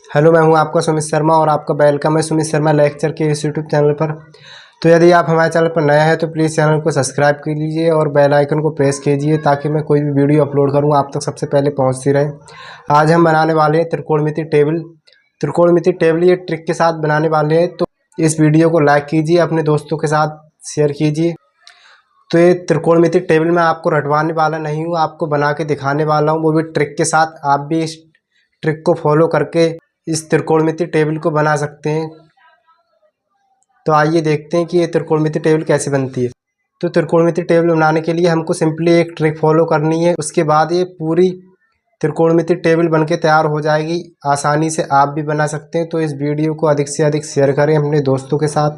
Hello, मैं हूं आपका सुमित शर्मा और आपका वेलकम है सुमित शर्मा लेक्चर के इस यूट्यूब चैनल पर। तो यदि आप हमारे चैनल पर नए हैं तो प्लीज़ चैनल को सब्सक्राइब कर लीजिए और बेल आइकन को प्रेस कीजिए ताकि मैं कोई भी वीडियो अपलोड करूं आप तक सबसे पहले पहुंचती रहे। आज हम बनाने वाले हैं त्रिकोणमिति टेबल। त्रिकोणमिति टेबल ये ट्रिक के साथ बनाने वाले हैं, तो इस वीडियो को लाइक कीजिए, अपने दोस्तों के साथ शेयर कीजिए। तो ये त्रिकोणमिति टेबल मैं आपको रटवाने वाला नहीं हूँ, आपको बना के दिखाने वाला हूँ, वो भी ट्रिक के साथ। आप भी इस ट्रिक को फॉलो करके इस त्रिकोणमिति टेबल को बना सकते हैं। तो आइए देखते हैं कि ये त्रिकोणमिति टेबल कैसे बनती है। तो त्रिकोणमिति टेबल बनाने के लिए हमको सिंपली एक ट्रिक फॉलो करनी है, उसके बाद ये पूरी त्रिकोणमिति टेबल बनके तैयार हो जाएगी। आसानी से आप भी बना सकते हैं। तो इस वीडियो को अधिक से अधिक शेयर करें अपने दोस्तों के साथ।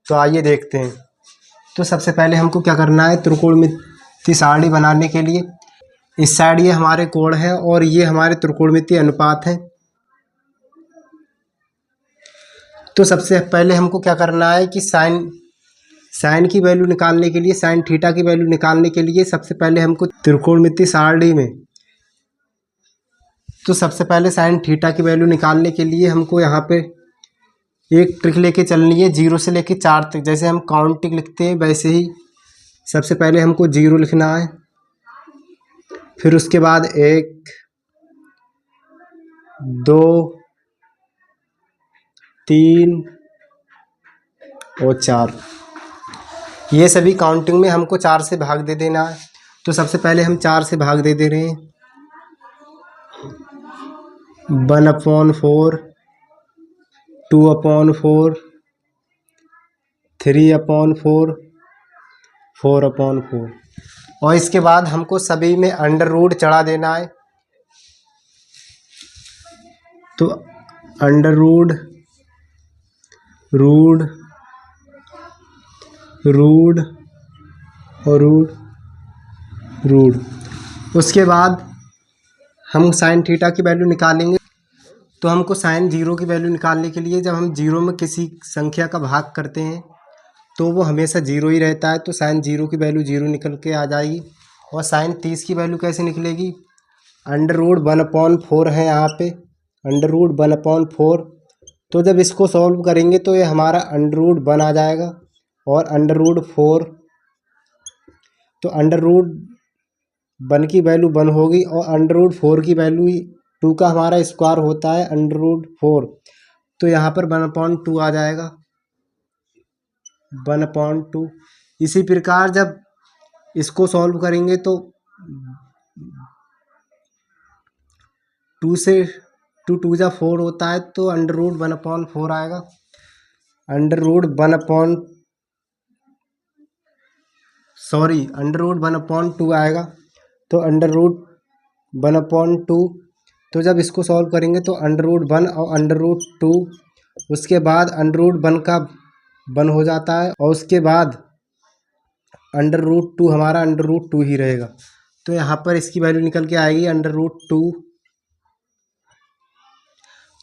तो आइए देखते हैं। तो सबसे पहले हमको क्या करना है, त्रिकोणमिति सारणी बनाने के लिए इस साइड ये हमारे कोण है और ये हमारे त्रिकोणमिति अनुपात है। तो सबसे पहले हमको क्या करना है कि साइन की वैल्यू निकालने के लिए, साइन थीटा की वैल्यू निकालने के लिए सबसे पहले हमको त्रिकोणमिति सारणी में, तो सबसे पहले साइन थीटा की वैल्यू निकालने के लिए हमको यहाँ पे एक ट्रिक लेके चलनी है, 0 से लेके 4 तक। जैसे हम काउंटिंग लिखते हैं वैसे ही सबसे पहले हमको 0 लिखना है, फिर उसके बाद 1 2 3 और 4। ये सभी काउंटिंग में हमको 4 से भाग दे देना है। तो सबसे पहले हम 4 से भाग दे रहे हैं। 1/4, 2/4, 3/4, 4/4 और इसके बाद हमको सभी में अंडर रूट चढ़ा देना है। तो अंडर रूट रूट और रूट। उसके बाद हम साइन थीटा की वैल्यू निकालेंगे। तो हमको साइन 0 की वैल्यू निकालने के लिए, जब हम 0 में किसी संख्या का भाग करते हैं तो वो हमेशा 0 ही रहता है। तो साइन 0 की वैल्यू 0 निकल के आ जाएगी। और साइन 30 की वैल्यू कैसे निकलेगी, अंडर रूट 1/4 है यहाँ पे, अंडर रूट 1/4। तो जब इसको सॉल्व करेंगे तो ये हमारा अंडर रूट 1 आ जाएगा और अंडर रूट 4। तो अंडर रूट 1 की वैल्यू 1 होगी और अंडर रूट 4 की वैल्यू 2 का हमारा स्क्वायर होता है अंडर रूट 4। तो यहाँ पर 1/2 आ जाएगा, 1/2। इसी प्रकार जब इसको सॉल्व करेंगे तो 2 से 2 2 जा 4 होता है, तो अंडर रूट 1/4 आएगा। अंडर रूट 1/2 आएगा। तो अंडर रूट 1/2। तो जब इसको सॉल्व करेंगे तो अंडर रूट 1 और अंडर रूट 2, उसके बाद अंडर रूट 1 का 1 हो जाता है और उसके बाद अंडर रूट 2 हमारा अंडर रूट 2 ही रहेगा। तो यहाँ पर इसकी वैल्यू निकल के आएगी अंडर रूट 2।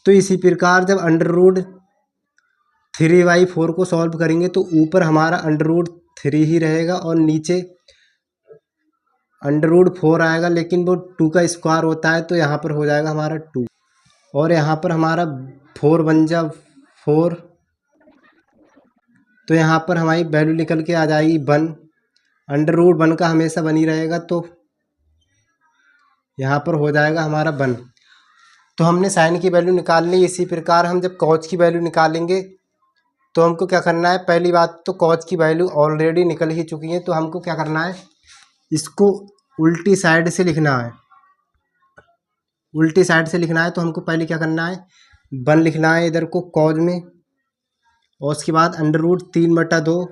तो इसी प्रकार जब अंडर रूट 3/4 को सॉल्व करेंगे तो ऊपर हमारा अंडर रूट 3 ही रहेगा और नीचे अंडर रूट 4 आएगा, लेकिन वो 2 का स्क्वायर होता है तो यहाँ पर हो जाएगा हमारा 2 और यहाँ पर हमारा 4 बन जा 4। तो यहाँ पर हमारी वैल्यू निकल के आ जाएगी 1। अंडर रूट 1 का हमेशा 1 ही रहेगा, तो यहाँ पर हो जाएगा हमारा 1। तो हमने साइन की वैल्यू निकालनी। इसी प्रकार हम जब कॉज की वैल्यू निकालेंगे तो हमको क्या करना है, पहली बात तो कॉज की वैल्यू ऑलरेडी निकल ही चुकी है, तो हमको क्या करना है, इसको उल्टी साइड से लिखना है। उल्टी साइड से लिखना है तो हमको पहले क्या करना है, 1 लिखना है इधर को कॉज में और उसके बाद अंडर रूट 3/2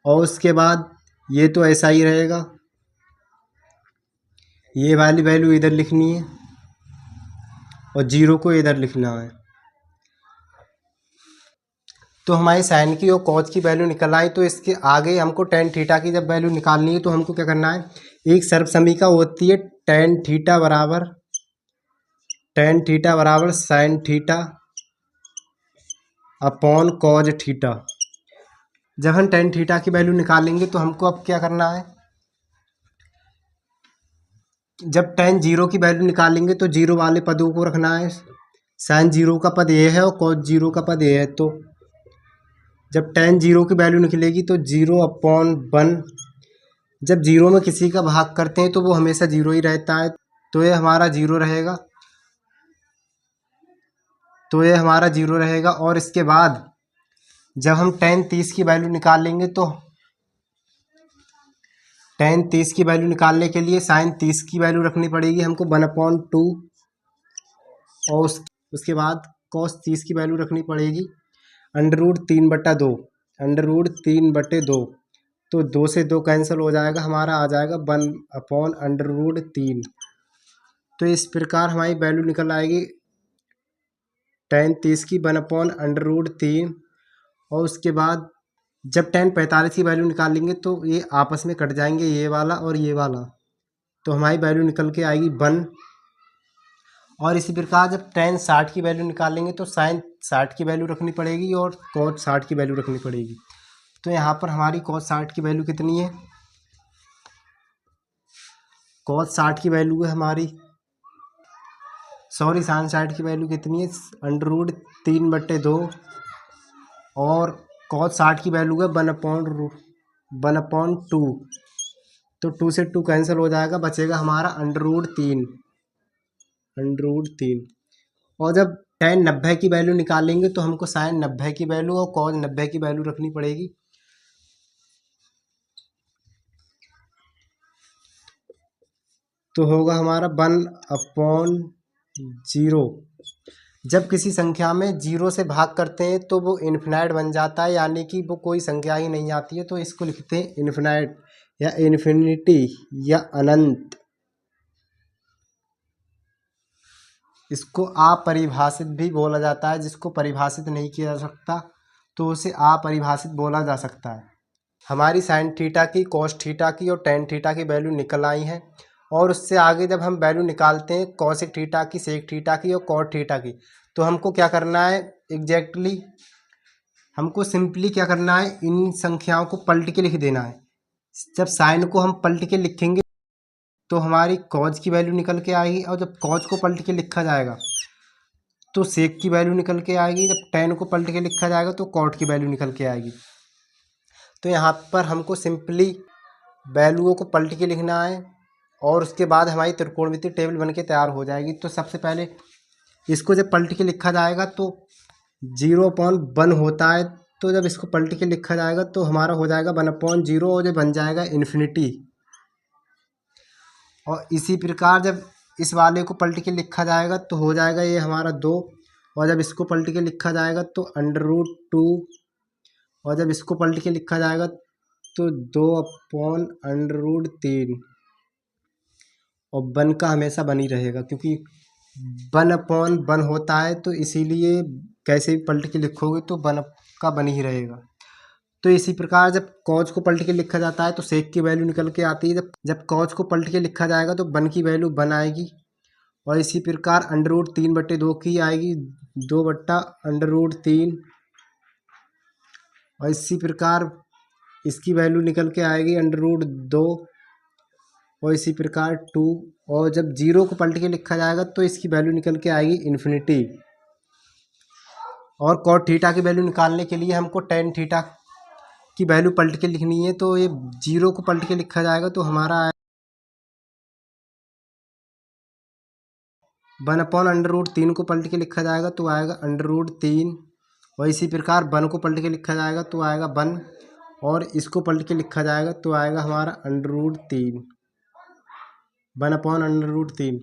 और उसके बाद ये तो ऐसा ही रहेगा, ये वाली वैल्यू इधर लिखनी है और 0 को इधर लिखना है। तो हमारी साइन की और कॉज की वैल्यू निकल आई। तो इसके आगे हमको टेन थीटा की जब वैल्यू निकालनी है तो हमको क्या करना है, एक सर्वसमीका होती है टेन थीटा बराबर sine theta upon cos theta. जब हम टेन थीटा की वैल्यू निकालेंगे तो हमको अब क्या करना है, जब tan जीरो की वैल्यू निकालेंगे तो जीरो वाले पदों को रखना है। साइन जीरो का पद ये है और cos जीरो का पद ये है। तो जब tan जीरो की वैल्यू निकलेगी तो 0/1, जब जीरो में किसी का भाग करते हैं तो वो हमेशा जीरो ही रहता है, तो ये हमारा जीरो रहेगा। और इसके बाद जब हम tan 30 की वैल्यू निकालेंगे तो tan 30 की वैल्यू निकालने के लिए sin 30 की वैल्यू रखनी पड़ेगी हमको 1/2, और उसके बाद cos 30 की वैल्यू रखनी पड़ेगी √3/2, √3/2। तो 2 से 2 कैंसिल हो जाएगा, हमारा आ जाएगा 1/√3। तो इस प्रकार हमारी वैल्यू निकल आएगी tan 30 की 1/√3। और उसके बाद जब tan 45 की वैल्यू निकालेंगे तो ये आपस में कट जाएंगे, ये वाला और ये वाला, तो हमारी वैल्यू निकल के आएगी 1। और इसी प्रकार जब tan 60 की वैल्यू निकालेंगे तो sin 60 की वैल्यू रखनी पड़ेगी और cos 60 की वैल्यू रखनी पड़ेगी। तो यहाँ पर हमारी cos 60 की वैल्यू कितनी है? cos 60 की वैल्यू है हमारी, sin 60 की वैल्यू कितनी है? √3/2, और cos 60 की वैल्यू है 1/2। तो 2 से 2 कैंसिल हो जाएगा, बचेगा हमारा √3। और जब tan 90 की वैल्यू निकालेंगे तो हमको sin 90 की वैल्यू और cos 90 की वैल्यू रखनी पड़ेगी। तो होगा हमारा 1/0। जब किसी संख्या में 0 से भाग करते हैं तो वो इन्फिनाइट बन जाता है, यानी कि वो कोई संख्या ही नहीं आती है, तो इसको लिखते हैं इन्फिनाइट या इन्फिनिटी या अनंत। इसको अपरिभाषित भी बोला जाता है, जिसको परिभाषित नहीं किया जा सकता तो उसे अपरिभाषित बोला जा सकता है। हमारी साइन थीटा की, कॉस थीटा की और टेन थीटा की वैल्यू निकल आई हैं, और उससे आगे जब हम वैल्यू निकालते हैं कॉसेक थीटा की, सेक थीटा की और कॉट थीटा की, तो हमको क्या करना है एग्जैक्टली, हमको सिंपली क्या करना है, इन संख्याओं को पलट के लिख देना है। जब साइन को हम पलट के लिखेंगे तो हमारी कॉज की वैल्यू निकल के आएगी, और जब कॉज को पलट के लिखा जाएगा तो सेक की वैल्यू निकल के आएगी, जब टेन को पलट के लिखा जाएगा तो कॉट की वैल्यू निकल के आएगी। तो यहाँ पर हमको सिंपली वैल्यूओं को पलट के लिखना है, और उसके बाद हमारी त्रिकोणमितीय टेबल बन के तैयार हो जाएगी। तो सबसे पहले इसको जब पलट के लिखा जाएगा तो 0/1 होता है, तो जब इसको पलट के लिखा जाएगा तो हमारा हो जाएगा 1/0, और जो बन जाएगा इन्फिनिटी। और इसी प्रकार जब इस वाले को पलट के लिखा जाएगा तो हो जाएगा ये हमारा 2, और जब इसको पलट के लिखा जाएगा तो √2, और जब इसको पलट के लिखा जाएगा तो 2/√3। और 1 का हमेशा बन ही रहेगा, क्योंकि 1/1 होता है, तो इसीलिए कैसे भी पलट के लिखोगे तो 1 का बन ही रहेगा। तो इसी प्रकार जब कॉज को पलट के लिखा जाता है तो सेक की वैल्यू निकल के आती है, जब कॉज को पलट के लिखा जाएगा तो 1 की वैल्यू 1 आएगी, और इसी प्रकार √3/2 की आएगी 2/√3, और इसी प्रकार इसकी वैल्यू निकल के आएगी √2, और इसी प्रकार 2, और जब 0 को पलट के लिखा जाएगा तो इसकी वैल्यू निकल के आएगी इन्फिनिटी। और कॉट थीटा की वैल्यू निकालने के लिए हमको टेन थीटा की वैल्यू पलट के लिखनी है, तो ये 0 को पलट के लिखा जाएगा तो हमारा 1/√3 को पलट के लिखा जाएगा तो आएगा √3, और इसी प्रकार 1 को पलट के लिखा जाएगा तो आएगा 1, और इसको पलट के लिखा जाएगा तो आएगा हमारा √3, 1/√3।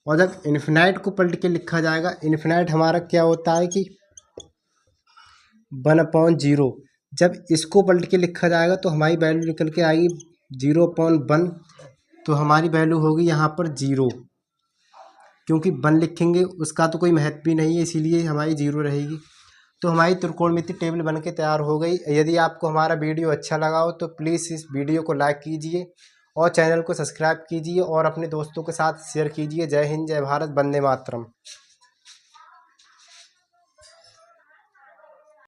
और जब इन्फिनाइट को पलट के लिखा जाएगा, इन्फिनाइट हमारा क्या होता है कि 1/0, जब इसको पलट के लिखा जाएगा तो हमारी वैल्यू निकल के आएगी 0/1, तो हमारी वैल्यू होगी यहाँ पर 0, क्योंकि 1 लिखेंगे उसका तो कोई महत्व भी नहीं है, इसीलिए हमारी 0 रहेगी। तो हमारी त्रिकोणमितीय टेबल बन के तैयार हो गई। यदि आपको हमारा वीडियो अच्छा लगा हो तो प्लीज़ इस वीडियो को लाइक कीजिए और चैनल को सब्सक्राइब कीजिए और अपने दोस्तों के साथ शेयर कीजिए। जय हिंद, जय भारत, वंदे मातरम।